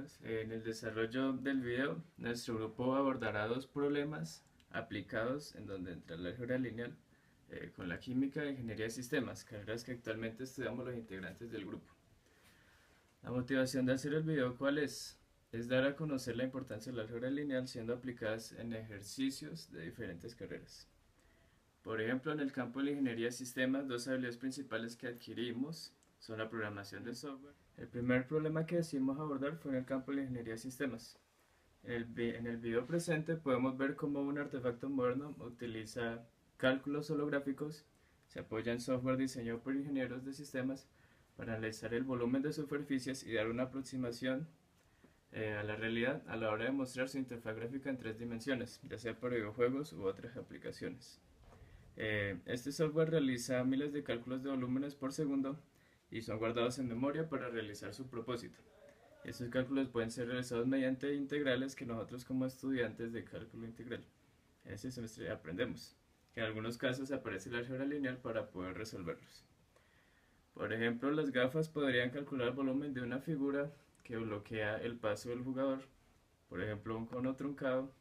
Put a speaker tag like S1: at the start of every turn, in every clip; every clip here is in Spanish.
S1: buenas. En el desarrollo del video, nuestro grupo abordará dos problemas aplicados en donde entra la álgebra lineal con la química e ingeniería de sistemas, carreras que actualmente estudiamos los integrantes del grupo. La motivación de hacer el video, ¿cuál es? Es dar a conocer la importancia de la álgebra lineal siendo aplicadas en ejercicios de diferentes carreras. Por ejemplo, en el campo de la ingeniería de sistemas, dos habilidades principales que adquirimos son la programación de software. El primer problema que decidimos abordar fue en el campo de la ingeniería de sistemas. En el video presente podemos ver cómo un artefacto moderno utiliza cálculos holográficos, se apoya en software diseñado por ingenieros de sistemas para analizar el volumen de superficies y dar una aproximación a la realidad a la hora de mostrar su interfaz gráfica en 3 dimensiones, ya sea para videojuegos u otras aplicaciones. Este software realiza miles de cálculos de volúmenes por segundo y son guardados en memoria para realizar su propósito. Estos cálculos pueden ser realizados mediante integrales que nosotros como estudiantes de cálculo integral en este semestre aprendemos, que en algunos casos aparece la álgebra lineal para poder resolverlos. Por ejemplo, las gafas podrían calcular el volumen de una figura que bloquea el paso del jugador, por ejemplo un cono truncado,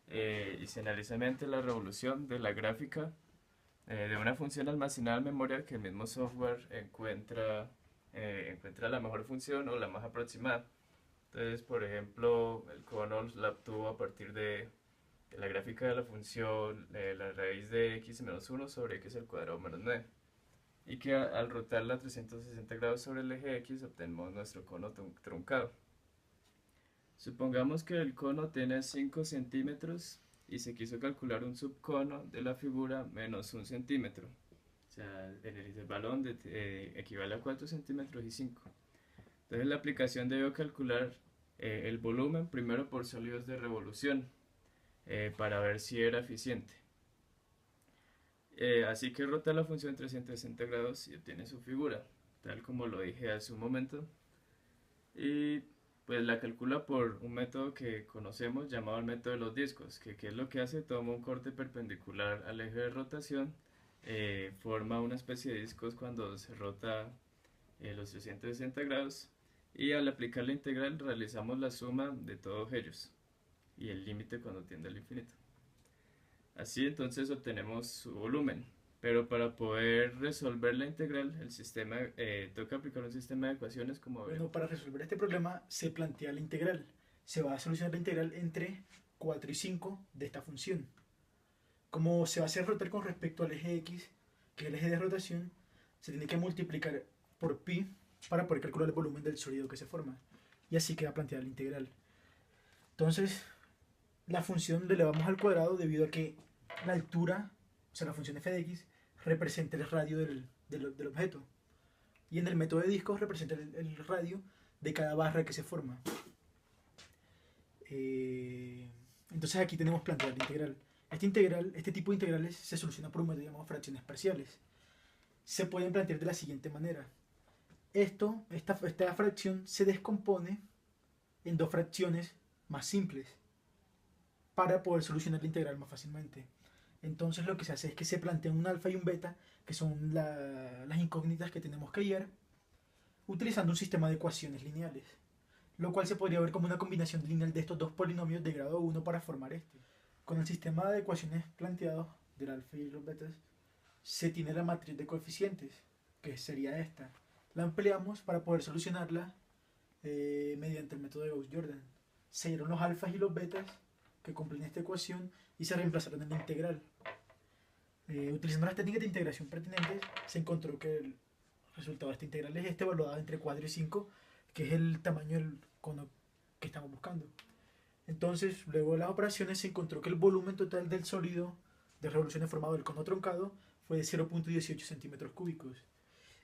S1: y se analiza mediante la revolución de la gráfica de una función almacenada en memoria que el mismo software encuentra la mejor función o la más aproximada. Entonces, por ejemplo, el cono la obtuvo a partir de la gráfica de la función la raíz de x menos 1 sobre x al cuadrado menos 9. Y que al rotarla 360 grados sobre el eje x obtenemos nuestro cono truncado. Supongamos que el cono tiene 5 centímetros y se quiso calcular un subcono de la figura menos 1 centímetro. O sea, en el intervalo equivale a 4 centímetros y 5. Entonces la aplicación debe calcular el volumen primero por sólidos de revolución para ver si era eficiente. Así que rota la función 360 grados y obtiene su figura, tal como lo dije hace un momento. Y pues la calcula por un método que conocemos llamado el método de los discos, que ¿qué es lo que hace? Toma un corte perpendicular al eje de rotación, forma una especie de discos cuando se rota los 360 grados y al aplicar la integral realizamos la suma de todos ellos y el límite cuando tiende al infinito. Así entonces obtenemos su volumen, pero para poder resolver la integral el sistema toca aplicar un sistema de ecuaciones como
S2: Bueno,
S1: veremos.
S2: para resolver este problema se plantea la integral. Se va a solucionar la integral entre 4 y 5 de esta función. Como se va a hacer rotar con respecto al eje x, que es el eje de rotación, se tiene que multiplicar por pi para poder calcular el volumen del sólido que se forma. Y así queda planteada la integral. Entonces, la función la elevamos al cuadrado debido a que la altura, o sea la función f de x, representa el radio del objeto. Y en el método de discos representa el radio de cada barra que se forma. Entonces aquí tenemos planteada la integral. Este tipo de integrales se soluciona por un método llamado fracciones parciales. Se pueden plantear de la siguiente manera. Esta fracción se descompone en dos fracciones más simples para poder solucionar la integral más fácilmente. Entonces lo que se hace es que se plantea un alfa y un beta, que son las incógnitas que tenemos que hallar, utilizando un sistema de ecuaciones lineales, lo cual se podría ver como una combinación lineal de estos dos polinomios de grado 1 para formar este. Con el sistema de ecuaciones planteado del alfa y los betas, se tiene la matriz de coeficientes, que sería esta. La ampliamos para poder solucionarla mediante el método de Gauss-Jordan. Se dieron los alfas y los betas que cumplen esta ecuación y se reemplazaron en la integral. Utilizando las técnicas de integración pertinentes, se encontró que el resultado de esta integral es este, evaluado entre 4 y 5, que es el tamaño del cono que estamos buscando. Entonces, luego de las operaciones, se encontró que el volumen total del sólido de revoluciones formado del cono truncado fue de 0.18 centímetros cúbicos.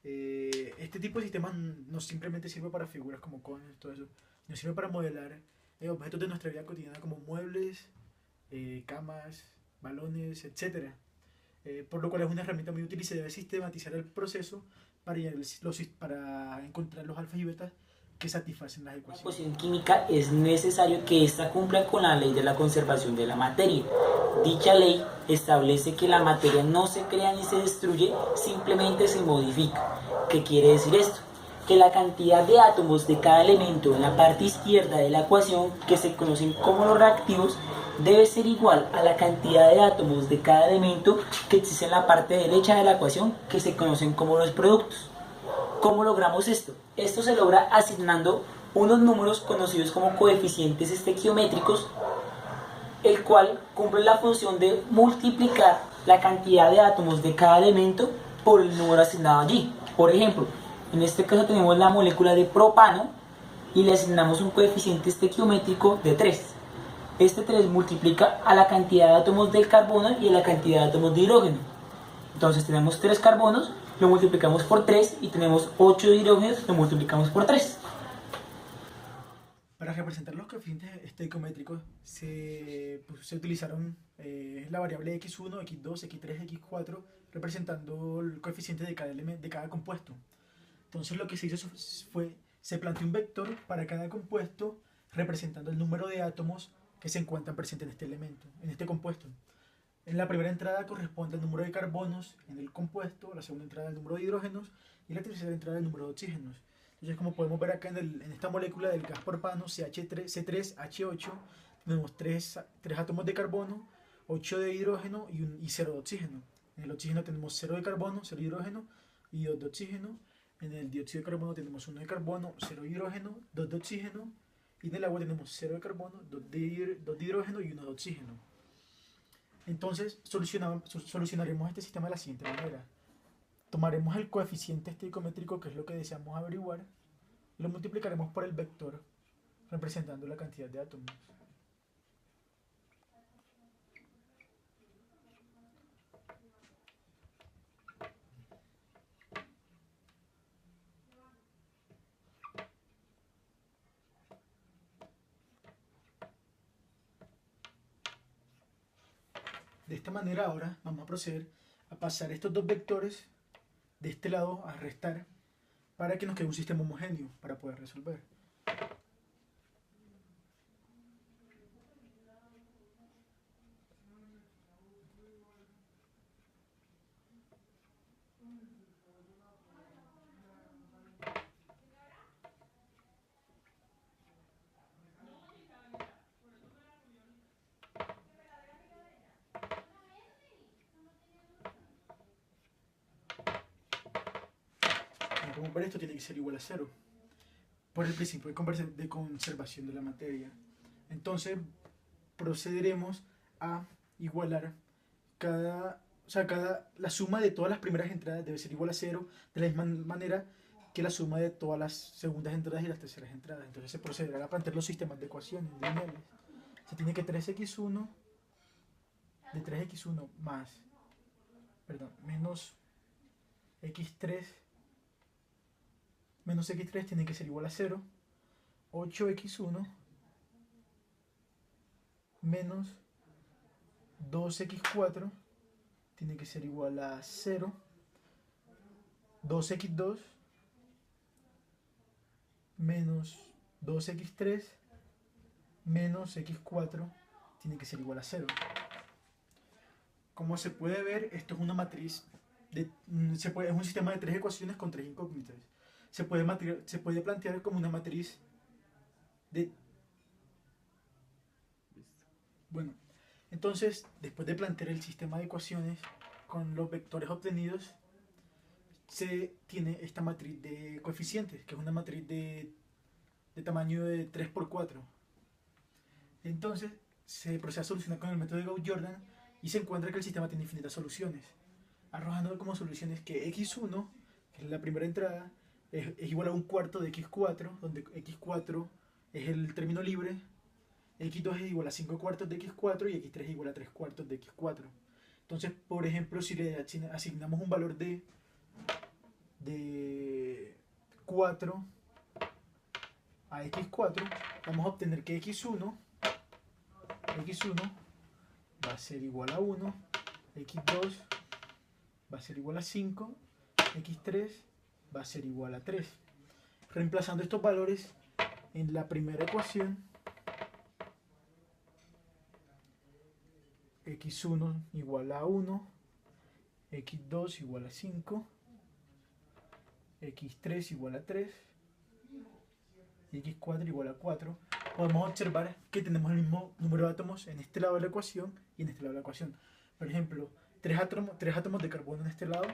S2: Este tipo de sistemas no simplemente sirve para figuras como conos, todo eso, nos sirve para modelar objetos de nuestra vida cotidiana como muebles, camas, balones, etc. Por lo cual es una herramienta muy útil y se debe sistematizar el proceso para encontrar los alfas y betas que satisfacen las
S3: La
S2: ecuaciones.
S3: ecuación química es necesario que ésta cumpla con la ley de la conservación de la materia. Dicha ley establece que la materia no se crea ni se destruye, simplemente se modifica. ¿Qué quiere decir esto? que la cantidad de átomos de cada elemento en la parte izquierda de la ecuación, que se conocen como los reactivos, debe ser igual a la cantidad de átomos de cada elemento que existe en la parte derecha de la ecuación, que se conocen como los productos. ¿Cómo logramos esto? Esto se logra asignando unos números conocidos como coeficientes estequiométricos, el cual cumple la función de multiplicar la cantidad de átomos de cada elemento por el número asignado allí. Por ejemplo, en este caso tenemos la molécula de propano y le asignamos un coeficiente estequiométrico de 3. Este 3 multiplica a la cantidad de átomos del carbono y a la cantidad de átomos de hidrógeno. Entonces tenemos 3 carbonos, lo multiplicamos por 3 y tenemos 8 hidrógenos, lo multiplicamos por 3.
S2: Para representar los coeficientes estequiométricos se utilizaron la variable x1, x2, x3, x4, representando el coeficiente de cada compuesto. Entonces lo que se hizo fue, se planteó un vector para cada compuesto representando el número de átomos que se encuentran presentes en este elemento, en este compuesto. En la primera entrada corresponde el número de carbonos en el compuesto, la segunda entrada el número de hidrógenos y la tercera entrada el número de oxígenos. Entonces, como podemos ver acá en esta molécula del gas propano C3H8, tenemos 3 átomos de carbono, 8 de hidrógeno y 0 de oxígeno. En el oxígeno tenemos 0 de carbono, 0 de hidrógeno y 2 de oxígeno. En el dióxido de carbono tenemos 1 de carbono, 0 de hidrógeno, 2 de oxígeno. Y en el agua tenemos 0 de carbono, 2 de hidrógeno y 1 de oxígeno. Entonces solucionaremos este sistema de la siguiente manera. Tomaremos el coeficiente estequiométrico, que es lo que deseamos averiguar, y lo multiplicaremos por el vector representando la cantidad de átomos. De esta manera ahora vamos a proceder a pasar estos dos vectores de este lado a restar para que nos quede un sistema homogéneo para poder resolver. Como ver, esto tiene que ser igual a 0 por el principio de conservación de la materia. Entonces procederemos a igualar la suma de todas las primeras entradas debe ser igual a 0, de la misma manera que la suma de todas las segundas entradas y las terceras entradas. Entonces se procederá a plantear los sistemas de ecuaciones lineales. Se tiene que 3x1 de 3x1 menos x3 menos x3 tiene que ser igual a 0, 8x1 menos 2x4 tiene que ser igual a 0, 2x2 menos 2x3 menos x4 tiene que ser igual a 0. Como se puede ver, esto es una matriz, es un sistema de 3 ecuaciones con 3 incógnitas. Se puede plantear como una matriz de... Bueno, entonces, después de plantear el sistema de ecuaciones con los vectores obtenidos, se tiene esta matriz de coeficientes, que es una matriz de tamaño de 3 por 4. Entonces, se procede a solucionar con el método de Gauss-Jordan y se encuentra que el sistema tiene infinitas soluciones, arrojando como soluciones que x1, que es la primera entrada, es igual a un cuarto de x4, donde x4 es el término libre, x2 es igual a 5 cuartos de x4 y x3 es igual a 3 cuartos de x4. Entonces, por ejemplo, si le asignamos un valor de 4 a x4, vamos a obtener que x1 va a ser igual a 1, x2 va a ser igual a 5, x3 va a ser igual a 3. Reemplazando estos valores en la primera ecuación, x1 igual a 1, x2 igual a 5, x3 igual a 3 y x4 igual a 4, podemos observar que tenemos el mismo número de átomos en este lado de la ecuación y en este lado de la ecuación. Por ejemplo, 3 átomos de carbono en este lado,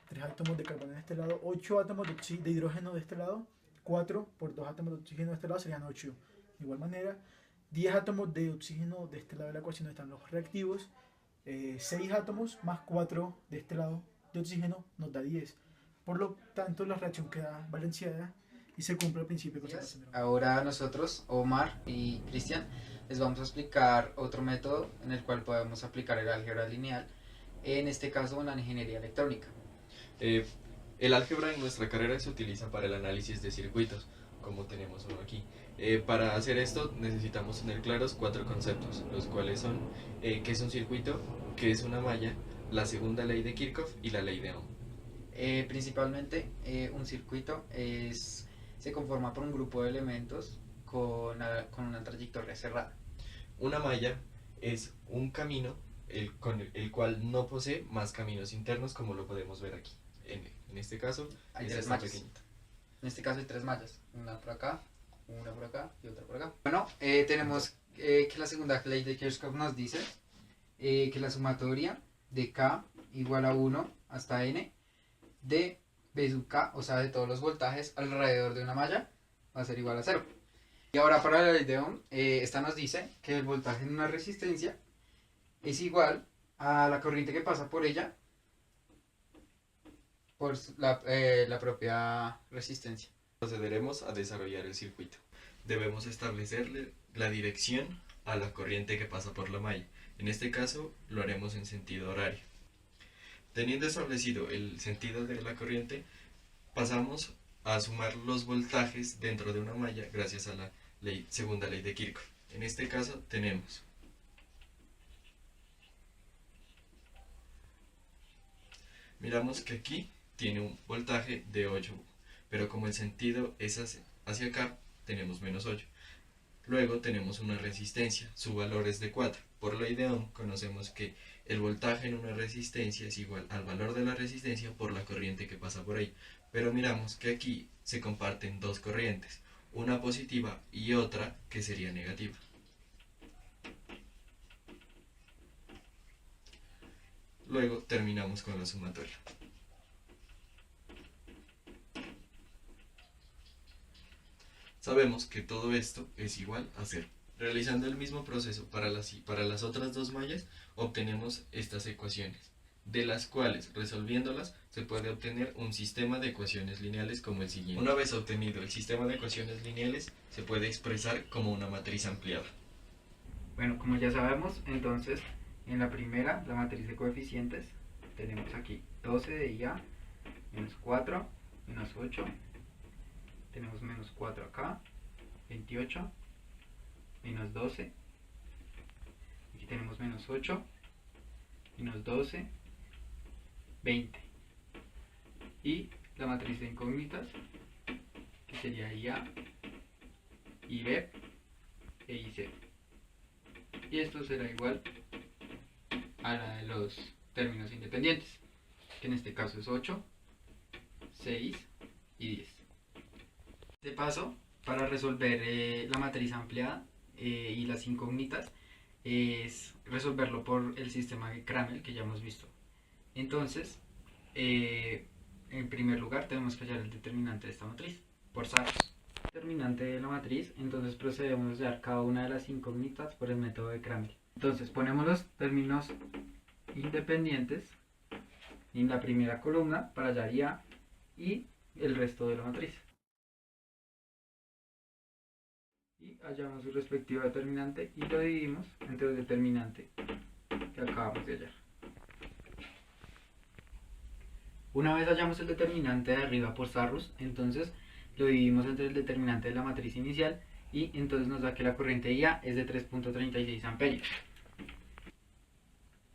S2: 3 átomos de carbono en este lado, 8 átomos de hidrógeno de este lado, 4 por 2 átomos de oxígeno de este lado serían 8. De igual manera, 10 átomos de oxígeno de este lado de la ecuación están los reactivos, 6 átomos más 4 de este lado de oxígeno nos da 10. Por lo tanto, la reacción queda balanceada y se cumple el principio de conservación.
S4: Ahora nosotros, Omar y Cristian, les vamos a explicar otro método en el cual podemos aplicar el álgebra lineal, en este caso en la ingeniería electrónica.
S5: El álgebra en nuestra carrera se utiliza para el análisis de circuitos, como tenemos uno aquí. Para hacer esto necesitamos tener claros 4 conceptos, los cuales son qué es un circuito, qué es una malla, la segunda ley de Kirchhoff y la ley de Ohm.
S4: Principalmente un circuito se conforma por un grupo de elementos con una trayectoria cerrada.
S5: Una malla es un camino con el cual no posee más caminos internos, como lo podemos ver aquí. En este caso
S4: Hay
S5: es
S4: 3
S5: esta
S4: mallas.
S5: pequeñita.
S4: En este caso hay 3 mallas, una por acá y otra por acá. Bueno, tenemos que la segunda ley de Kirchhoff nos dice que la sumatoria de K igual a 1 hasta N de B sub K, o sea de todos los voltajes alrededor de una malla, va a ser igual a 0. Y ahora para la ley de Ohm, esta nos dice que el voltaje en una resistencia es igual a la corriente que pasa por ella por la propia resistencia.
S5: Procederemos a desarrollar el circuito. Debemos establecerle la dirección a la corriente que pasa por la malla. En este caso lo haremos en sentido horario. Teniendo establecido el sentido de la corriente, pasamos a sumar los voltajes dentro de una malla gracias a la segunda ley de Kirchhoff. En este caso tenemos miramos que aquí tiene un voltaje de 8, pero como el sentido es hacia acá, tenemos menos 8. Luego tenemos una resistencia, su valor es de 4. Por ley de Ohm conocemos que el voltaje en una resistencia es igual al valor de la resistencia por la corriente que pasa por ahí. Pero miramos que aquí se comparten dos corrientes, una positiva y otra que sería negativa. Luego terminamos con la sumatoria. Sabemos que todo esto es igual a 0. Realizando el mismo proceso para las otras dos mallas, obtenemos estas ecuaciones, de las cuales, resolviéndolas, se puede obtener un sistema de ecuaciones lineales como el siguiente. Una vez obtenido el sistema de ecuaciones lineales, se puede expresar como una matriz ampliada.
S4: Bueno, como ya sabemos, entonces, en la primera, la matriz de coeficientes, tenemos aquí 12 de IA, menos 4, menos 8, tenemos menos 4 acá, 28, menos 12, aquí tenemos menos 8, menos 12, 20, y la matriz de incógnitas, que sería IA, IB e IC, y esto será igual a la de los términos independientes, que en este caso es 8, 6 y 10. De paso, para resolver la matriz ampliada y las incógnitas, es resolverlo por el sistema de Cramel que ya hemos visto. Entonces, en primer lugar tenemos que hallar el determinante de esta matriz, por Sarros. Determinante de la matriz, entonces procedemos a hallar cada una de las incógnitas por el método de Cramel. Entonces ponemos los términos independientes en la primera columna para hallar IA y el resto de la matriz. Y hallamos su respectivo determinante y lo dividimos entre el determinante que acabamos de hallar. Una vez hallamos el determinante de arriba por Sarrus, entonces lo dividimos entre el determinante de la matriz inicial y entonces nos da que la corriente IA es de 3.36 amperios.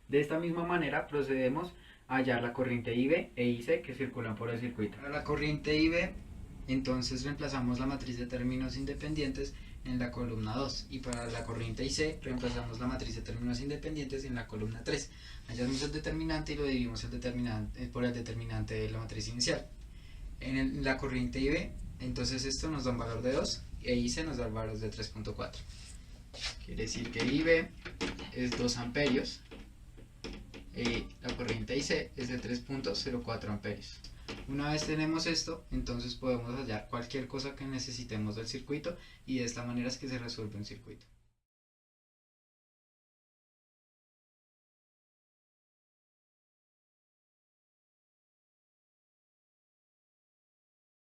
S4: De esta misma manera procedemos a hallar la corriente IB e IC que circulan por el circuito. Para la corriente IB, entonces reemplazamos la matriz de términos independientes en la columna 2 y para la corriente IC reemplazamos la matriz de términos independientes en la columna 3. Hallamos el determinante y lo dividimos por el determinante de la matriz inicial. la corriente IB, entonces esto nos da un valor de 2 e IC nos da el valor de 3.4. Quiere decir que IB es 2 amperios y la corriente IC es de 3.04 amperios. Una vez tenemos esto, entonces podemos hallar cualquier cosa que necesitemos del circuito y de esta manera es que se resuelve un circuito.